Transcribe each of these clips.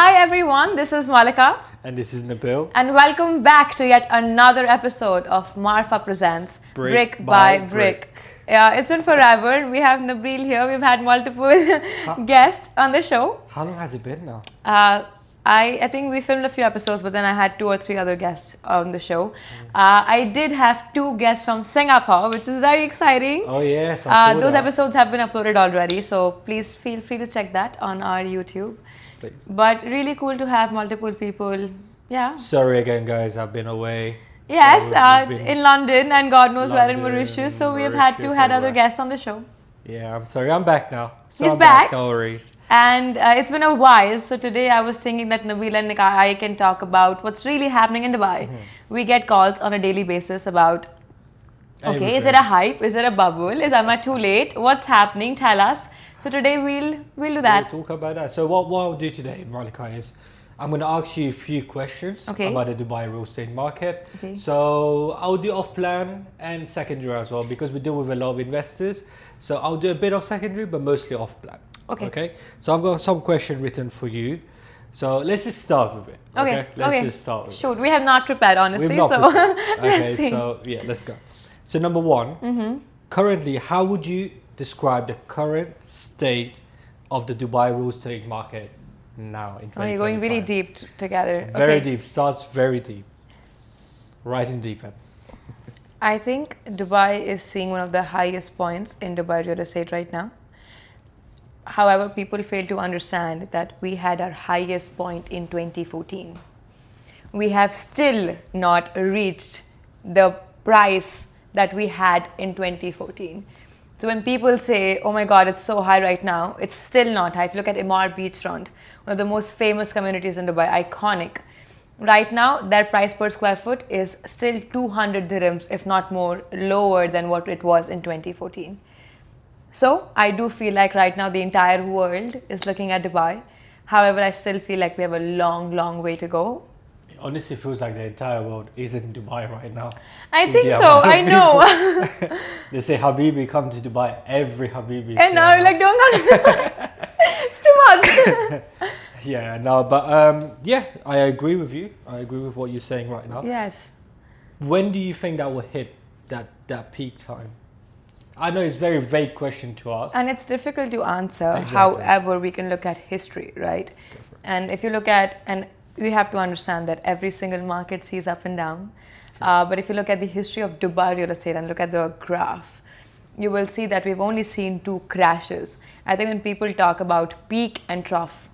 Hi everyone, this is Mallika. And this is Nabil. And welcome back to yet another episode of Marfa Presents Brick by Brick. Yeah, it's been forever. We have Nabil here. We've had multiple guests on the show. How long has it been now? I think we filmed a few episodes, but then I had 2 or 3 other guests on the show. I did have 2 guests from Singapore, which is very exciting. Oh yes, I saw those that. episodes have been uploaded already, so please feel free to check that on our YouTube. Please. But really cool to have multiple people. Yeah. Sorry again, guys. I've been away. Yes, We've been in London and God knows where in London, Mauritius. So we have had to had other guests on the show. Yeah, I'm sorry. I'm back now. So He's I'm back. No worries. And it's been a while. So today I was thinking that Nabil and I can talk about what's really happening in Dubai. We get calls on a daily basis about, okay, is it a hype? Is it a bubble? Am I too late? What's happening? Tell us. So today we'll do that. We'll talk about that. So what I'll do today, Mallika, is I'm going to ask you a few questions about the Dubai real estate market. Okay. So I'll do off-plan and secondary as well because we deal with a lot of investors. So I'll do a bit of secondary, but mostly off-plan. Okay. So I've got some question written for you. So let's just start with it. Let's just start with Shoot, we have not prepared, honestly. We've not prepared. Okay, see. so yeah, let's go. So number one, currently, how would you describe the current state of the Dubai real estate market now in 2025? Oh, you're going really deep together. Very deep. Starts very deep. Right in deep end. I think Dubai is seeing one of the highest points in Dubai real estate right now. However, people fail to understand that we had our highest point in 2014. We have still not reached the price that we had in 2014. So when people say, oh my God, it's so high right now, it's still not high. If you look at Emaar Beachfront, one of the most famous communities in Dubai, iconic. Right now, their price per square foot is still 200 dirhams, if not more, lower than what it was in 2014. So I do feel like right now the entire world is looking at Dubai. However, I still feel like we have a long, long way to go. It honestly feels like the entire world is in Dubai right now. I think so, I know. They say Habibi, come to Dubai. Every Habibi. And now you're like, don't go to Dubai. It's too much. Yeah, no, but yeah, I agree with you. I agree with what you're saying right now. Yes. When do you think that will hit that peak time? I know it's a very vague question to ask. And it's difficult to answer. Exactly. However, we can look at history, right? And if you look at, and we have to understand that every single market sees up and down. But if you look at the history of Dubai real estate and look at the graph, you will see that we've only seen 2 crashes. I think when people talk about peak and trough,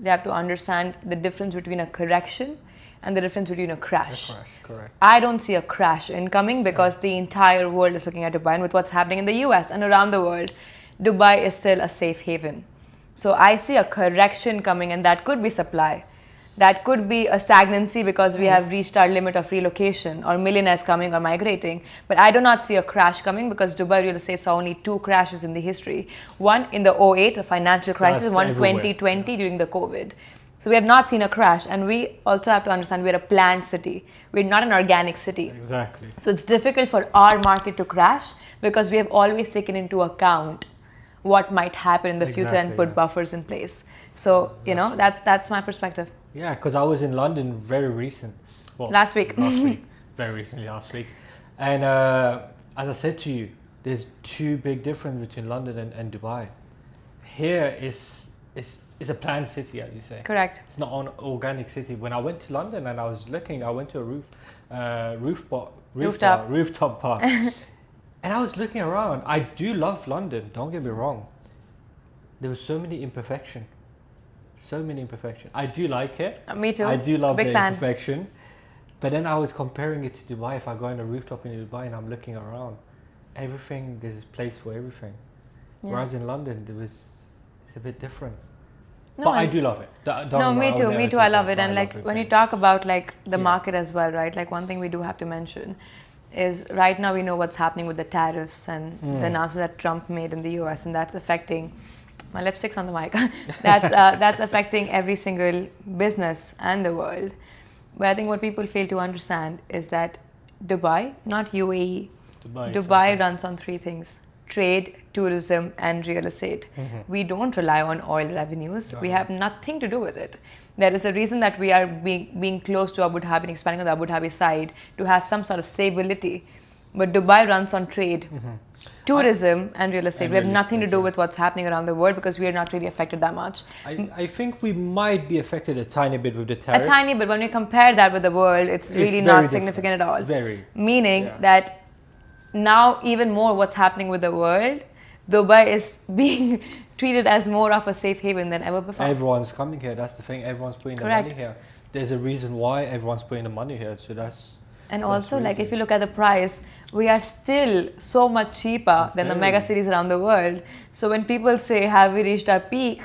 they have to understand the difference between a correction and the difference between a crash. Correct. I don't see a crash incoming because the entire world is looking at Dubai, and with what's happening in the US and around the world, Dubai is still a safe haven. So I see a correction coming, and that could be supply. That could be a stagnancy because we have reached our limit of relocation or millionaires coming or migrating. But I do not see a crash coming because Dubai real estate saw only 2 crashes in the history. One in the 08, the financial crisis, That's one everywhere. 2020 during the COVID. So we have not seen a crash, and we also have to understand we're a planned city. We're not an organic city. Exactly. So it's difficult for our market to crash because we have always taken into account what might happen in the future and put buffers in place. So, you know, that's my perspective. Yeah, because I was in London very recent. Well, Last week. Very recently last week. And as I said to you, there's 2 big differences between London and Dubai. Here is a planned city, as you say. Correct. It's not an organic city. When I went to London and I was looking, I went to a rooftop bar. And I was looking around. I do love London, don't get me wrong. There were so many imperfections. I do like it. Me too. I do love Big the fan. imperfection. But then I was comparing it to Dubai. If I go on a rooftop in Dubai and I'm looking around, everything, there's a place for everything. Yeah. Whereas in London, it's a bit different. No, But I do love it. Me too. I love it. And like when you talk about like the market as well, right? Like one thing we do have to mention is right now we know what's happening with the tariffs and the announcement that Trump made in the US, and that's affecting my lipstick's on the mic. That's affecting every single business and the world. But I think what people fail to understand is that Dubai, not UAE, Dubai runs on 3 things: trade, tourism, and real estate. We don't rely on oil revenues. We have nothing to do with it. There is a reason that we are being close to Abu Dhabi and expanding on the Abu Dhabi side to have some sort of stability. But Dubai runs on trade, tourism, and real estate. We have nothing to do with what's happening around the world because we are not really affected that much. I think we might be affected a tiny bit with the tariff. A tiny bit. When we compare that with the world, it's really not significant at all. Very. Meaning that now even more what's happening with the world, Dubai is being treated as more of a safe haven than ever before. Everyone's coming here. That's the thing. Everyone's putting the money here. There's a reason why everyone's putting the money here. So that's... And also, like, if you look at the price, we are still so much cheaper than the mega cities around the world. So when people say, have we reached our peak?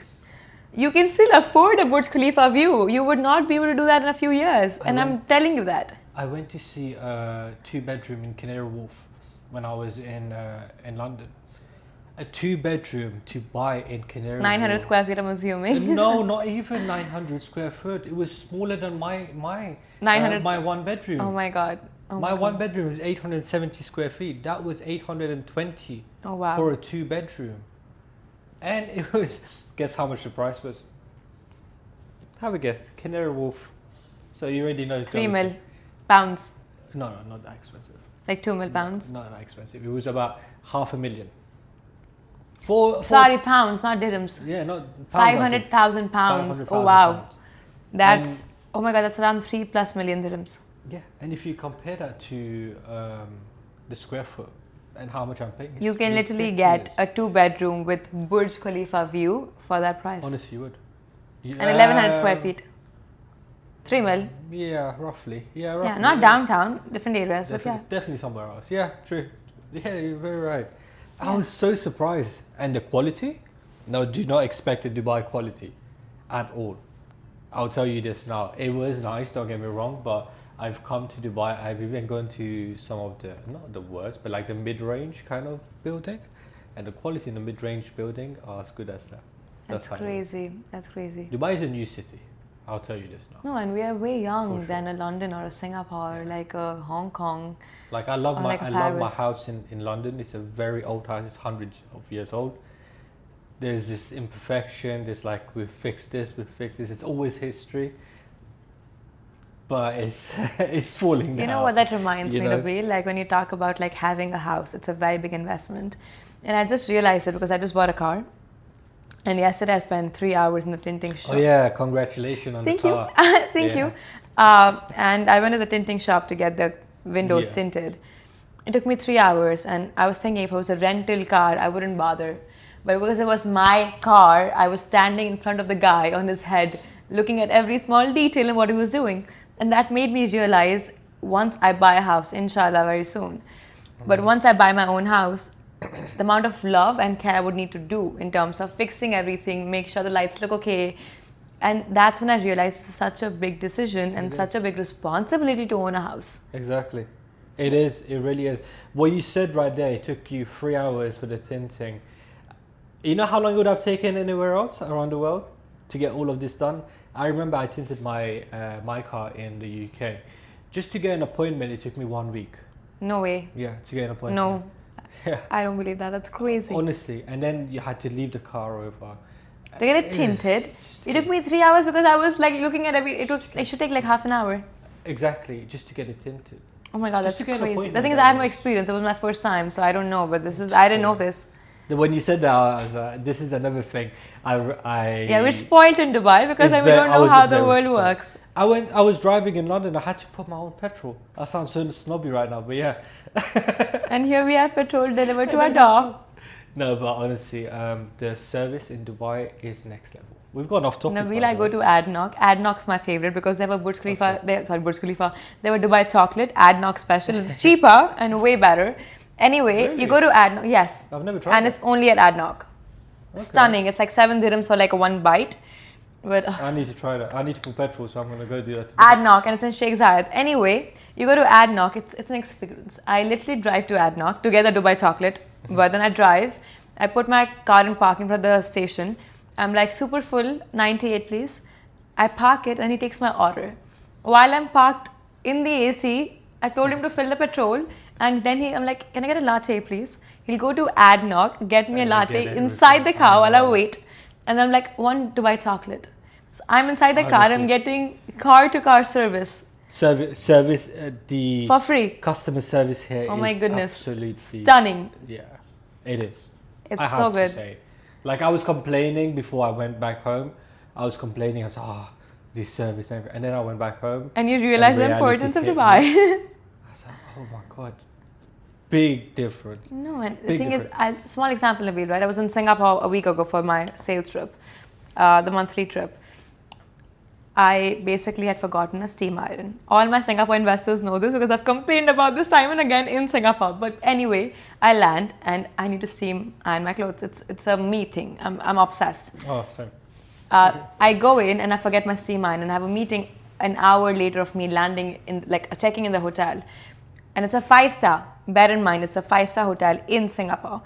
You can still afford a Burj Khalifa view. You would not be able to do that in a few years. And I'm telling you that. I went to see a 2-bedroom in Canary Wharf when I was in London. A 2-bedroom to buy in Canary Wharf. 900 square feet, I'm assuming. No, not even 900 square foot. It was smaller than my 1-bedroom. Oh my God. My 1-bedroom is 870 square feet. That was 820 for a 2-bedroom. And it was, guess how much the price was? Have a guess. Canary Wharf. So you already know it's 3 mil pounds. No, not that expensive. Like 2 mil pounds? Not that expensive. It was about $500,000. Sorry, pounds, not dirhams. Yeah, not pounds. 500,000 pounds. Oh wow. Pounds. That's, oh my God, that's around 3+ million dirhams. Yeah, and if you compare that to the square foot and how much I'm paying, you can literally get a 2-bedroom with Burj Khalifa view for that price. Honestly, you would. And 1,100 square feet. 3 mil. Yeah, roughly. Yeah, not downtown, different areas, but yeah. Definitely somewhere else. Yeah, true. Yeah, you're very right. Yeah. I was so surprised. And the quality? No, do not expect a Dubai quality at all. I'll tell you this now. It was nice, don't get me wrong, but I've come to Dubai. I've even gone to some of the, not the worst, but like the mid-range kind of building. And the quality in the mid-range building are as good as that. That's crazy. That's crazy. Dubai is a new city. I'll tell you this now. No, and we are way young than a London or a Singapore, like a Hong Kong. Like I love my house in London. It's a very old house. It's hundreds of years old. There's this imperfection. There's like we've fixed this. It's always history. But it's falling down. You know what that reminds me, Nabil? Like when you talk about like having a house, it's a very big investment. And I just realized it because I just bought a car. And yesterday I spent 3 hours in the tinting shop. Oh yeah, congratulations on the car. Thank you. And I went to the tinting shop to get the windows tinted. It took me 3 hours, and I was thinking if it was a rental car, I wouldn't bother. But because it was my car, I was standing in front of the guy on his head, looking at every small detail and what he was doing. And that made me realize once I buy a house, inshallah, very soon. But once I buy my own house, the amount of love and care I would need to do in terms of fixing everything, make sure the lights look okay. And that's when I realized it's such a big decision and such a big responsibility to own a house. Exactly. It is. It really is. What you said right there, it took you 3 hours for the tinting. You know how long it would have taken anywhere else around the world to get all of this done? I remember I tinted my car in the UK. Just to get an appointment, it took me 1 week. No way. Yeah, to get an appointment. No. Yeah. I don't believe that. That's crazy. Honestly. And then you had to leave the car over. To get it tinted, it took me 3 hours because I was like looking at it should take like half an hour. Exactly, just to get it tinted. Oh my God, that's crazy. The thing is, I have no experience. It was my first time, so I don't know. But I didn't know this. When you said that, I was this is another thing. Yeah, we're spoiled in Dubai because we don't know how the world works. I was driving in London. I had to put my own petrol. I sound so snobby right now, but yeah. And here we have petrol delivered to our door. No, but honestly, the service in Dubai is next level. We've gone off topic. Nabil, I go to ADNOC. ADNOC's my favorite because they have a Burj Khalifa. Burj Khalifa. They have a Dubai chocolate ADNOC special. It's cheaper and way better. Anyway, really? You go to ADNOC. Yes. I've never tried. And it's only at ADNOC. Okay. Stunning. It's like 7 dirhams for like one bite. But I need to try that. I need to put petrol, so I'm gonna go do that today. ADNOC, and it's in Sheikh Zayed. Anyway, you go to ADNOC. It's an experience. I literally drive to ADNOC to get the Dubai chocolate. But then I drive. I put my car in parking for the station. I'm like super full, 98 please. I park it and he takes my order. While I'm parked in the AC, I told him to fill the petrol, and then I'm like, can I get a latte please? He'll go to ADNOC, get me a latte inside the car while I wait. And I'm like, 1 Dubai chocolate. So I'm inside the car. Honestly. I'm getting car-to-car service Service the for free. customer service here Oh is my goodness. absolutely Stunning. Yeah, it is. It's I so have to good. say, like I was complaining before I went back home. I was complaining. I was this service, and then I went back home. And you realize the reality importance of hit me. Dubai. I was like, oh my god, big difference. No, and the Big thing is, difference. small example, Nabil, right? I was in Singapore a week ago for my sales trip, the monthly trip. I basically had forgotten a steam iron. All my Singapore investors know this because I've complained about this time and again in Singapore. But anyway, I land and I need to steam iron my clothes. It's a me thing. I'm obsessed. Oh, sorry. I go in and I forget my steam iron and I have a meeting an hour later of me landing in, like, checking in the hotel. And it's a 5-star. Bear in mind, it's a 5-star hotel in Singapore.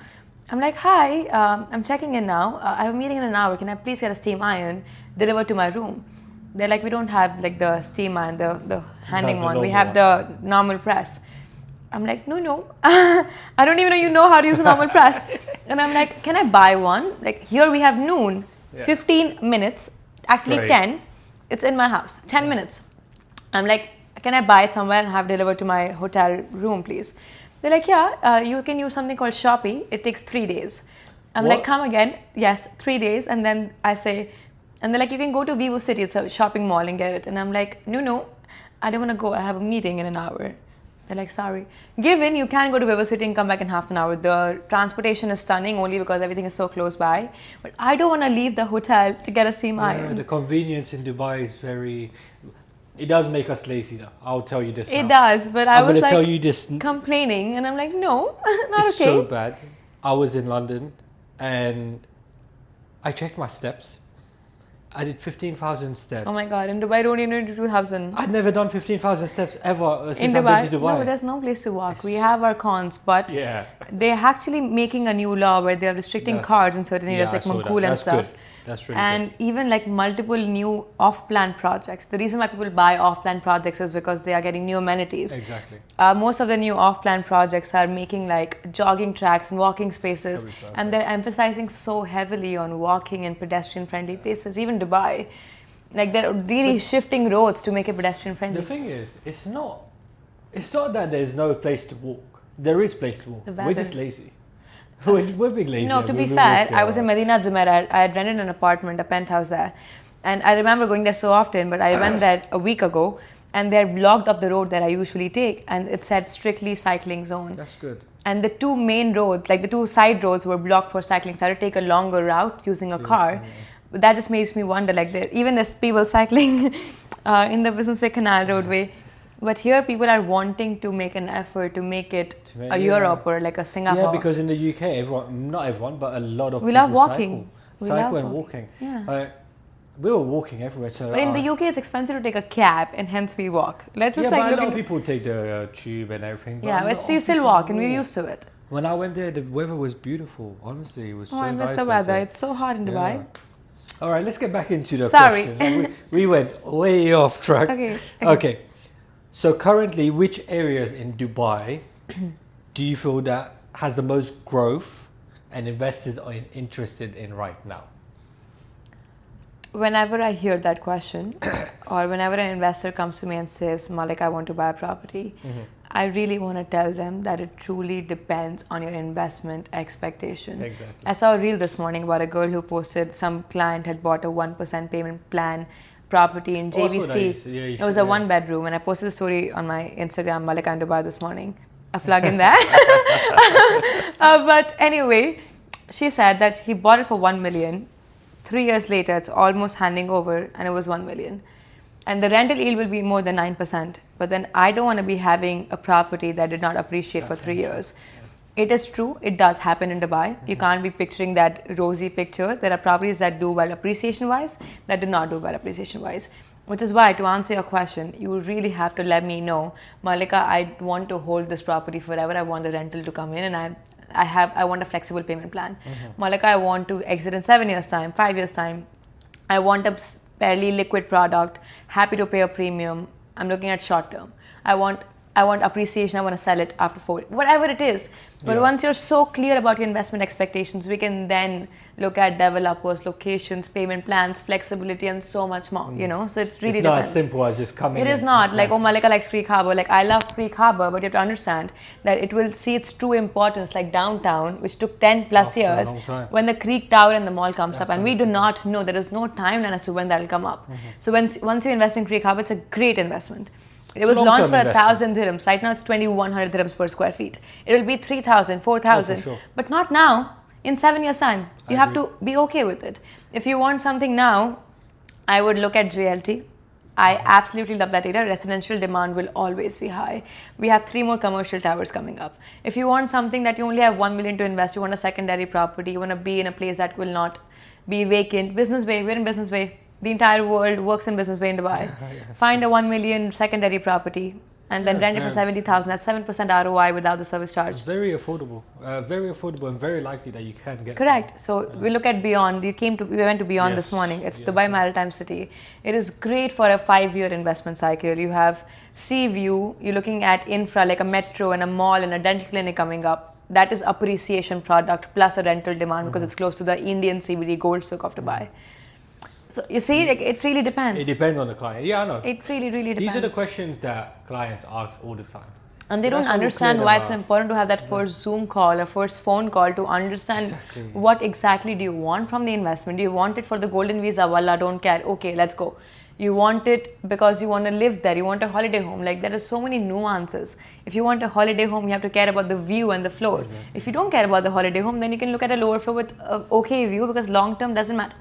I'm like, hi, I'm checking in now. I have a meeting in an hour. Can I please get a steam iron delivered to my room? They're like, we don't have like the steam iron, the handing one. We have the normal press. I'm like, no. I don't even know you know how to use a normal press. And I'm like, can I buy one? Like, here we have noon, 15 minutes, actually Straight. 10. It's in my house, 10 minutes. I'm like, can I buy it somewhere and have it delivered to my hotel room, please? They're like, yeah, you can use something called Shopee. It takes 3 days. I'm like, come again? Yes, 3 days. And then I say, and they're like, you can go to Vivo City, it's a shopping mall, and get it. And I'm like, no, I don't want to go. I have a meeting in an hour. They're like, sorry. Given you can go to Vivo City and come back in half an hour. The transportation is stunning only because everything is so close by. But I don't want to leave the hotel to get a steam iron. The convenience in Dubai is very... It does make us lazy though. I'll tell you this It now. does, but I was like tell you this. complaining and I'm like, no, not It's okay. so bad. I was in London and I checked my steps. I did 15,000 steps. Oh my god, in Dubai don't even do 2,000. I'd never done 15,000 steps ever since In I've Dubai, been to Dubai. no, but there's no place to walk. We have our cons, but Yeah. they're actually making a new law where they're restricting cars in certain areas like Mangkul and stuff. Good. That's really And even like multiple new off-plan projects. The reason why people buy off-plan projects is because they are getting new amenities. good. Exactly. Most of the new off-plan projects are making like jogging tracks and walking spaces, and they're emphasizing so heavily on walking and pedestrian-friendly places. Even Dubai, like they're really shifting roads to make it pedestrian-friendly. The thing is, it's not that there's no place to walk. There is place to walk. We're just lazy. We're being lazy. No, to be fair, I was in Medina Jumeirah. I had rented an apartment, a penthouse there. And I remember going there so often, but I went there a week ago and they blocked up the road that I usually take and it said strictly cycling zone. That's good. And the two main roads, like the two side roads were blocked for cycling. So I had to take a longer route using a car. But that just makes me wonder, like even there's people cycling in the Business Bay Canal roadway. But here people are wanting to make an effort to make it a Europe or like a Singapore. Yeah, because in the UK, not everyone, but a lot of we people love walking. Cycle and walking. Yeah. We were walking everywhere. So but in the UK, it's expensive to take a cab, and hence we walk. Let's just but like a look lot of at. people take the tube and everything. Yeah, but you still walk, and we're used to it. When I went there, the weather was beautiful. Honestly, it was so nice. I miss the weather. It's so hot in Dubai. Yeah. All right, let's get back into the Sorry. questions. we went way off track. Okay. So currently, which areas in Dubai do you feel that has the most growth and investors are interested in right now? Whenever I hear that question, or whenever an investor comes to me and says, Malik, I want to buy a property, I really want to tell them that it truly depends on your investment expectation. Exactly. I saw a reel this morning about a girl who posted some client had bought a 1% payment plan property in JVC. It was a 1-bedroom, and I posted the story on my Instagram, Mallika and Nabil, this morning. A plug in there. But anyway, she said that he bought it for 1 million. 3 years later, it's almost handing over, and it was 1 million. And the rental yield will be more than 9%. But then I don't want to be having a property that did not appreciate for 3 years. It is true, it does happen in Dubai. You can't be picturing that rosy picture. There are properties that do well appreciation-wise, that do not do well appreciation-wise. Which is why, to answer your question, you really have to let me know, Mallika, I want to hold this property forever. I want the rental to come in, and I want a flexible payment plan. Mallika, I want to exit in 7 years' time, 5 years' time. I want a fairly liquid product, happy to pay a premium. I'm looking at short term. I want appreciation. I want to sell it after 4. Whatever it is, But once you're so clear about your investment expectations, we can then look at developers, locations, payment plans, flexibility, and so much more. So it really it's not depends. as simple as just coming. It is not like, oh, Mallika likes Creek Harbour. Like, I love Creek Harbour, but you have to understand that it will see its true importance, like downtown, which took 10 plus years, when the Creek Tower and the mall comes up, and we do not know. There is no timeline as to when that will come up. So once you invest in Creek Harbour, it's a great investment. It was launched for 1,000 dirhams. Right now, it's 2,100 dirhams per square feet. It will be 3,000, 4,000, but not now. In 7 years' time, you have to be okay with it. If you want something now, I would look at JLT. I absolutely love that area. Residential demand will always be high. We have 3 more commercial towers coming up. If you want something that you only have 1 million to invest, you want a secondary property, you want to be in a place that will not be vacant. Business Bay, we're in Business Bay. The entire world works in Business Bay in Dubai. Find a 1 million secondary property and then rent it for 70,000. That's 7% ROI without the service charge. It's very affordable and very likely that you can get. Correct. So we look at Beyond. We went to Beyond this morning. It's Dubai Maritime City. It is great for a 5-year investment cycle. You have sea view. You're looking at infra like a metro and a mall and a dental clinic coming up. That is appreciation product plus a rental demand because it's close to the Indian CBD gold souk of Dubai. So you see, like, it really depends. It depends on the client. Yeah, I know. It really, really depends. These are the questions that clients ask all the time. And they don't understand why it's important to have that first Zoom call or first phone call to understand what exactly do you want from the investment. Do you want it for the golden visa? Wallah, don't care. Okay, let's go. You want it because you want to live there. You want a holiday home. Like, there are so many nuances. If you want a holiday home, you have to care about the view and the floor. If you don't care about the holiday home, then you can look at a lower floor with an okay view because long term doesn't matter.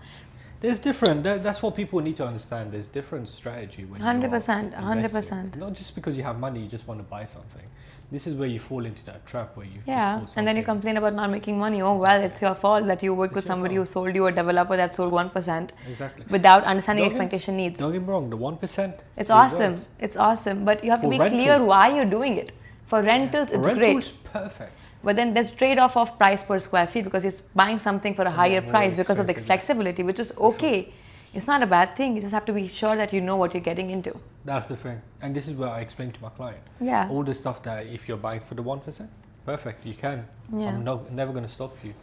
There's different. That's what people need to understand. There's different strategy when 100%, 100%. Not just because you have money, you just want to buy something. This is where you fall into that trap where you just bought something. And then you complain about not making money. Oh well, it's your fault that you worked with somebody who sold you a developer that sold 1%. Exactly. Without understanding expectation needs. Don't get me wrong. The 1%. It's awesome. It's awesome. But you have to be clear why you're doing it. For rentals, it's great. Rentals, perfect. But then there's trade-off of price per square feet because you're buying something for a higher price because of the flexibility, which is okay. It's not a bad thing. You just have to be sure that you know what you're getting into. That's the thing. And this is what I explain to my client. Yeah. All the stuff that if you're buying for the 1%, perfect, you can. Yeah. I'm never going to stop you.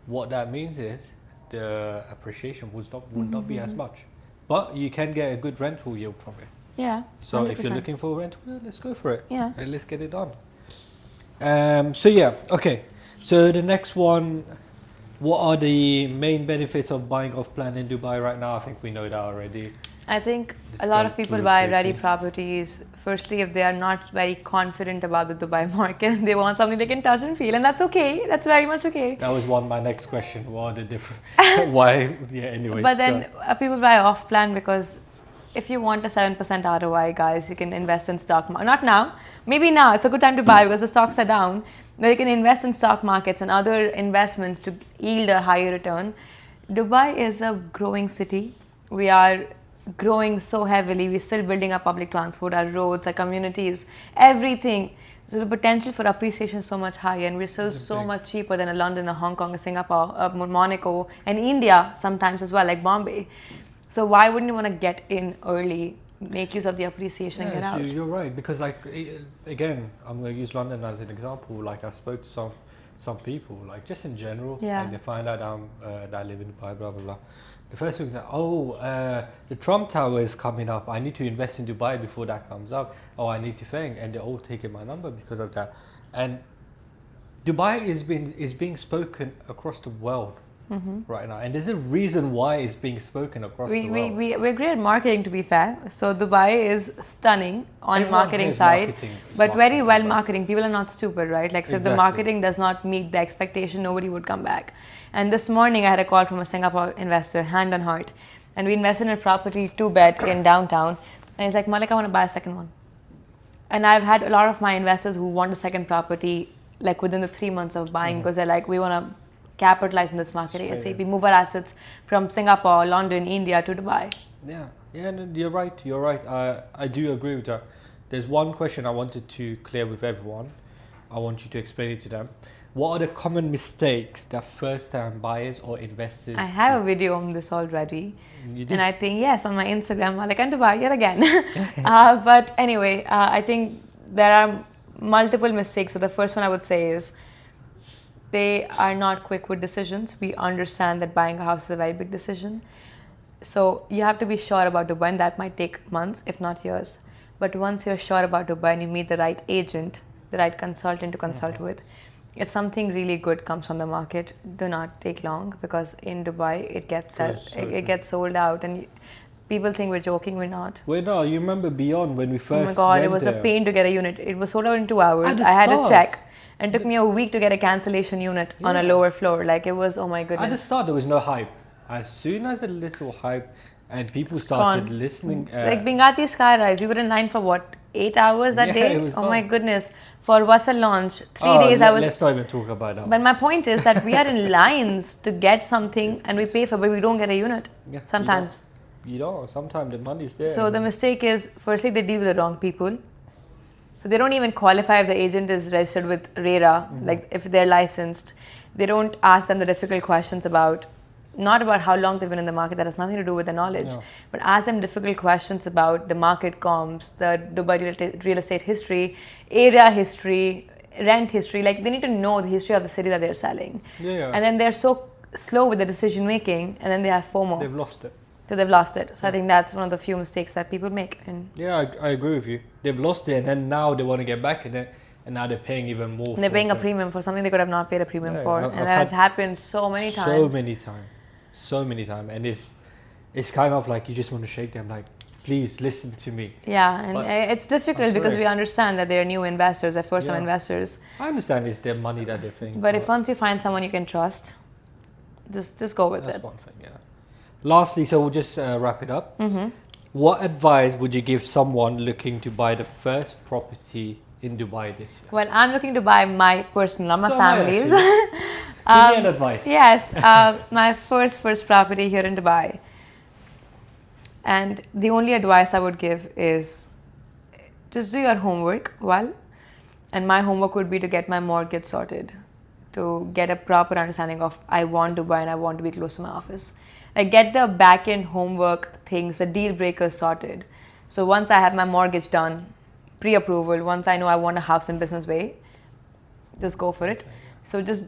What that means is the appreciation will not be as much. But you can get a good rental yield from it. Yeah. So 100%. if you're looking for a rental, let's go for it. Yeah. And let's get it done. Okay. So the next one, what are the main benefits of buying off plan in Dubai right now? I think we know that already. I think a lot of people buy ready properties. Firstly, if they are not very confident about the Dubai market, they want something they can touch and feel, and that's okay. That's very much okay. That was my next question. What are the different? Why? Yeah. Anyway. But then people buy off plan because if you want a 7% ROI, guys, you can invest in stock market. Not now. Maybe now. It's a good time to buy because the stocks are down. But you can invest in stock markets and other investments to yield a higher return. Dubai is a growing city. We are growing so heavily. We're still building our public transport, our roads, our communities, everything. So the potential for appreciation is so much higher, and we're still so much cheaper than a London, a Hong Kong, a Singapore, a Monaco, and India sometimes as well, like Bombay. So why wouldn't you want to get in early, make use of the appreciation and get out? You're right, because like again, I'm going to use London as an example. Like I spoke to some people, like just in general, like they find out that I live in Dubai, blah blah blah. The first thing that the Trump Tower is coming up. I need to invest in Dubai before that comes up. Oh, I need to think, and they're all taking my number because of that. And Dubai is being spoken across the world. Right now, and there's a reason why it's being spoken across the world. We're great at marketing, to be fair. So Dubai is stunning on marketing side, but very well marketing. People are not stupid, right? Like, so if the marketing does not meet the expectation, nobody would come back. And this morning I had a call from a Singapore investor, hand on heart, and we invested in a property 2-bed in downtown, and he's like, Mallika, I want to buy a second one. And I've had a lot of my investors who want a second property like within the 3 months of buying because they're like, we want to capitalize in this market ASAP, move our assets from Singapore, London, India to Dubai. Yeah, no, you're right. I do agree with that. There's one question I wanted to clear with everyone. I want you to explain it to them. What are the common mistakes that first-time buyers or investors I have a video on this already. And I think, yes, on my Instagram, Mallika and Dubai, yet again. But anyway, I think there are multiple mistakes, but the first one I would say is they are not quick with decisions. We understand that buying a house is a very big decision. So you have to be sure about Dubai, and that might take months, if not years. But once you're sure about Dubai and you meet the right agent, the right consultant to consult with, if something really good comes on the market, do not take long, because in Dubai it gets sold out, and people think we're joking. We're not. Wait, no, you remember Beyond when we first Oh my God, went it was there. a pain to get a unit. It was sold out in 2 hours. At the I had to start. check. And it took me a week to get a cancellation unit on a lower floor. Like, it was, oh my At the goodness. start, there was no hype. As soon as a little hype and people It's started gone. listening. Like Bingati Skyrise, we were in line for what, 8 hours that Yeah, day? it was Oh my gone. goodness. For Wasal launch, 3 Oh, days I was. Let's not even talk about that. But my point is that we are in lines to get something and we pay for, but we don't get a unit Yeah, sometimes. You know, sometimes the money's there. So the mistake is, firstly, they deal with the wrong people. So they don't even qualify if the agent is registered with RERA, like if they're licensed. They don't ask them the difficult questions about, not about how long they've been in the market, that has nothing to do with the knowledge, No. but ask them difficult questions about the market comps, the Dubai real estate history, area history, rent history. Like, they need to know the history of the city that they're selling. Yeah. And then they're so slow with the decision making, and then they have FOMO. They've lost it. So they've lost it. So I think that's one of the few mistakes that people make. And Yeah, I agree with you. They've lost it, and then now they want to get back in it, and now they're paying even more. they're paying a it. premium for something they could have not paid a premium Yeah, for. I've And that has had happened so many times. So many times, and it's kind of like you just want to shake them, like, please listen to me. Yeah, and But it's difficult because sorry. we understand that they're new investors, they're first-time Yeah. investors. I understand it's their money that they're paying. But if once you find someone you can trust, just go with that's it. one thing, yeah. Lastly, so we'll just wrap it up. Mm-hmm. What advice would you give someone looking to buy the first property in Dubai this year? Well, I'm looking to buy my personal, not my So am I, family's. Give me an advice. Yes, my first property here in Dubai. And the only advice I would give is just do your homework well. And my homework would be to get my mortgage sorted, to get a proper understanding of I want Dubai and I want to be close to my office. Like, get the back end homework things, the deal breakers sorted. So once I have my mortgage done, pre-approval, once I know I want a house in Business Bay, just go for it. So just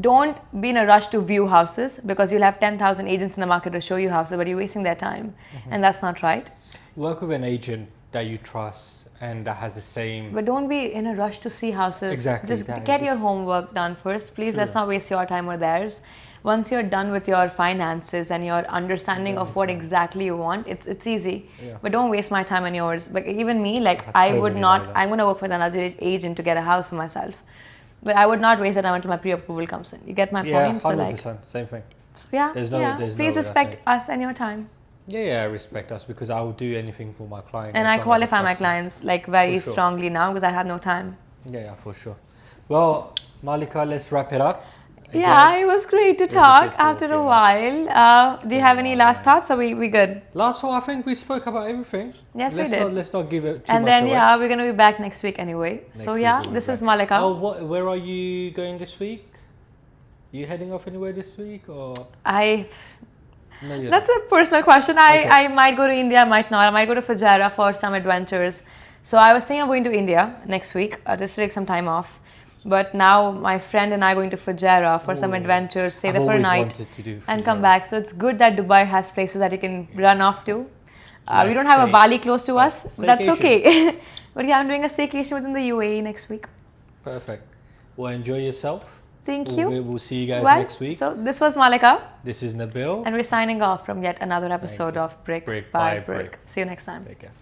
don't be in a rush to view houses, because you'll have 10,000 agents in the market to show you houses, but you're wasting their time. And that's not right. Work with an agent that you trust and that has the same. But don't be in a rush to see houses. Exactly, Just that is get your just- homework done first. Please, let's True. not waste your time or theirs. Once you're done with your finances and your understanding of what exactly you want, it's easy. Yeah. But don't waste my time and yours. But even me, like, had I so would many not, like that. I'm going to work with another agent to get a house for myself. But I would not waste the time until my pre-approval comes in. You get my Yeah, point? So 100%. like, Same thing. so yeah, There's no- yeah. there's no Please way, I respect think. us and your time. Yeah, I respect us because I will do anything for my client. And as I long as qualify my trust them. clients like very For sure. strongly now because I have no time. Yeah, for sure. Well, Mallika, let's wrap it up. Yeah, Again, it was great to was a talk good talk, after a yeah. while. Do you have any been a while, last thoughts? Or we good? Last one, I think we spoke about everything. Yes, let's we did. Let's not give it too And much then away. yeah, we're gonna be back next week anyway. So Next yeah, week we'll this be is back. Mallika. Oh, where are you going this week? You heading off anywhere this week or? No, you're That's not. a personal question. Okay. I might go to India, I might not. I might go to Fujairah for some adventures. So I was thinking of going to India next week, just to take some time off. But now my friend and I are going to Fujairah for some Ooh. adventures, stay I've there for a always night wanted to do and come Fujairah. back. So it's good that Dubai has places that you can run off to. We Like don't have a stay- Bali close to us, but that's staycation. okay. But yeah, I'm doing a staycation within the UAE next week. Perfect. Well, enjoy yourself. Thank you. We'll see you guys Well, next week. So this was Mallika, This is Nabil. and we're signing off from yet another episode you. of Brick Brick by by Brick. Brick. See you next time. Take care.